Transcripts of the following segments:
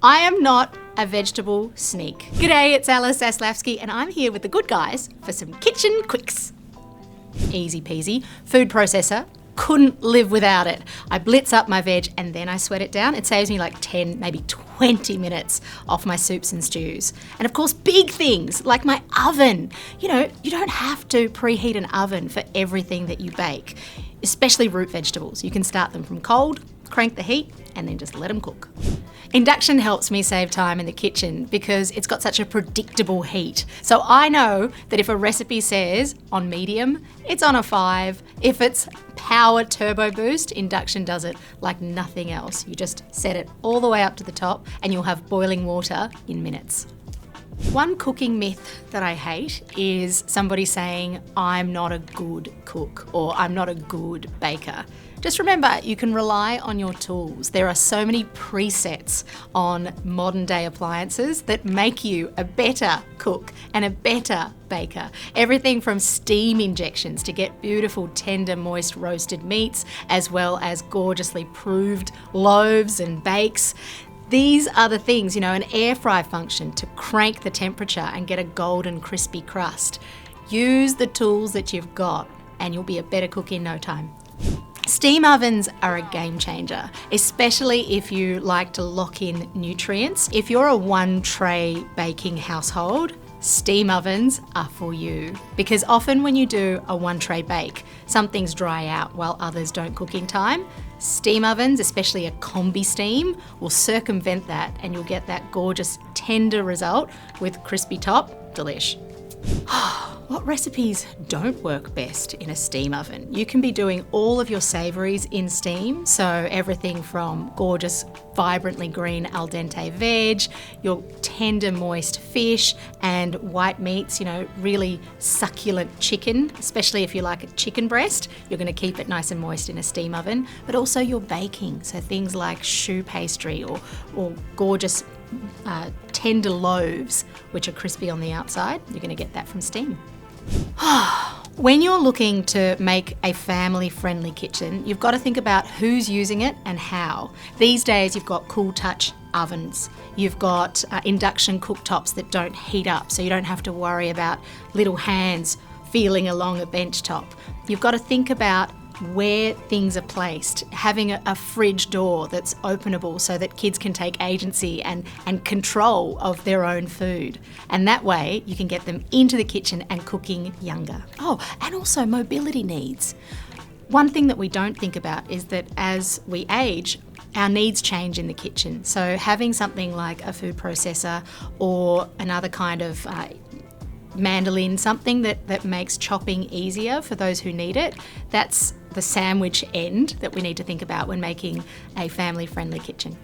I am not a vegetable sneak. G'day, it's Alice Zaslavsky and I'm here with the good guys for some kitchen quicks. Easy peasy. Food processor. Couldn't live without it. I blitz up my veg and then I sweat it down. It saves me like 10, maybe 20 minutes off my soups and stews. And of course, big things like my oven. You know, you don't have to preheat an oven for everything that you bake, especially root vegetables. You can start them from cold, crank the heat, and then just let them cook. Induction helps me save time in the kitchen because it's got such a predictable heat. So I know that if a recipe says on medium, it's on a 5. If it's power turbo boost, induction does it like nothing else. You just set it all the way up to the top and you'll have boiling water in minutes. One cooking myth that I hate is somebody saying, I'm not a good cook or I'm not a good baker. Just remember, you can rely on your tools. There are so many presets on modern day appliances that make you a better cook and a better baker. Everything from steam injections to get beautiful, tender, moist roasted meats, as well as gorgeously proved loaves and bakes. These are the things, you know, an air fry function to crank the temperature and get a golden crispy crust. Use the tools that you've got and you'll be a better cook in no time. Steam ovens are a game changer, especially if you like to lock in nutrients. If you're a one tray baking household, steam ovens are for you. Because often when you do a one tray bake, some things dry out while others don't cook in time. Steam ovens, especially a combi steam, will circumvent that and you'll get that gorgeous tender result with crispy top. Delish. What recipes don't work best in a steam oven? You can be doing all of your savouries in steam, so everything from gorgeous, vibrantly green al dente veg, your tender, moist fish, and white meats, you know, really succulent chicken, especially if you like a chicken breast. You're going to keep it nice and moist in a steam oven, but also your baking, so things like choux pastry or gorgeous tender loaves, which are crispy on the outside. You're going to get that from steam. When you're looking to make a family-friendly kitchen, you've got to think about who's using it and how. These days, you've got cool touch ovens. You've got induction cooktops that don't heat up, so you don't have to worry about little hands feeling along a bench top. You've got to think about where things are placed, having a fridge door that's openable so that kids can take agency and control of their own food. And that way you can get them into the kitchen and cooking younger. Oh, and also mobility needs. One thing that we don't think about is that as we age, our needs change in the kitchen. So having something like a food processor or another kind of mandolin, something that makes chopping easier for those who need it, that's the sandwich end that we need to think about when making a family-friendly kitchen.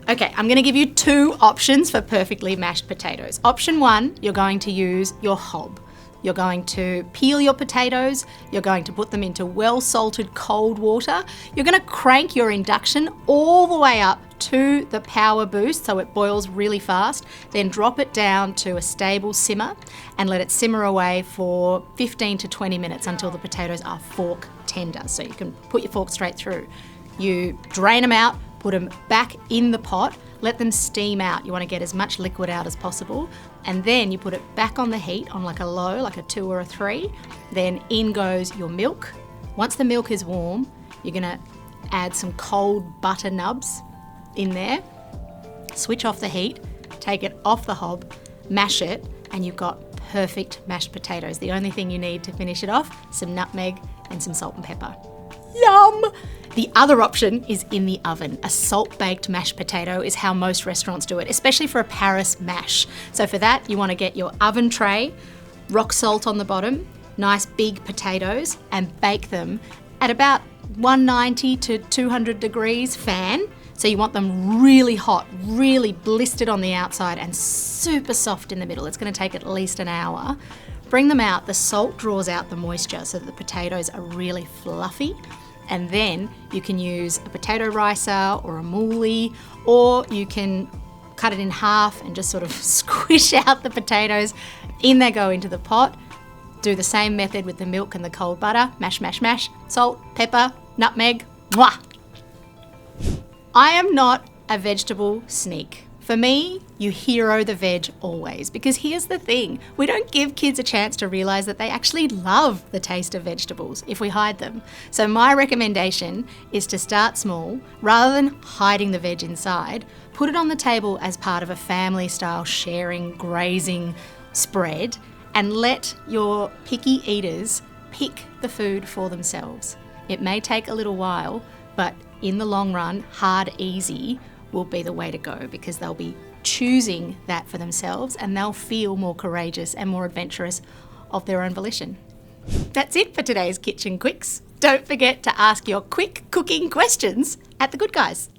Okay, I'm going to give you 2 options for perfectly mashed potatoes. Option 1, you're going to use your hob. You're going to peel your potatoes, you're going to put them into well-salted cold water, you're going to crank your induction all the way up to the power boost so it boils really fast, then drop it down to a stable simmer and let it simmer away for 15 to 20 minutes until the potatoes are fork tender. So you can put your fork straight through. You drain them out, put them back in the pot, let them steam out. You want to get as much liquid out as possible. And then you put it back on the heat on like a low, like a 2 or a 3. Then in goes your milk. Once the milk is warm, you're going to add some cold butter nubs in there. Switch off the heat, take it off the hob, mash it, and you've got perfect mashed potatoes. The only thing you need to finish it off, some nutmeg and some salt and pepper. Yum! The other option is in the oven. A salt-baked mashed potato is how most restaurants do it, especially for a Paris mash. So for that, you want to get your oven tray, rock salt on the bottom, nice big potatoes, and bake them at about 190 to 200 degrees fan. So you want them really hot, really blistered on the outside and super soft in the middle. It's going to take at least an hour. Bring them out, the salt draws out the moisture so that the potatoes are really fluffy. And then you can use a potato ricer or a moulie, or you can cut it in half and just sort of squish out the potatoes. In they go into the pot. Do the same method with the milk and the cold butter. Mash, mash, mash. Salt, pepper, nutmeg. Mwah! I am not a vegetable sneak. For me, you hero the veg always, because here's the thing, we don't give kids a chance to realise that they actually love the taste of vegetables if we hide them. So my recommendation is to start small. Rather than hiding the veg inside, put it on the table as part of a family-style sharing, grazing spread, and let your picky eaters pick the food for themselves. It may take a little while, but in the long run, hard, easy will be the way to go, because they'll be choosing that for themselves and they'll feel more courageous and more adventurous of their own volition. That's it for today's Kitchen Quicks. Don't forget to ask your quick cooking questions at The Good Guys.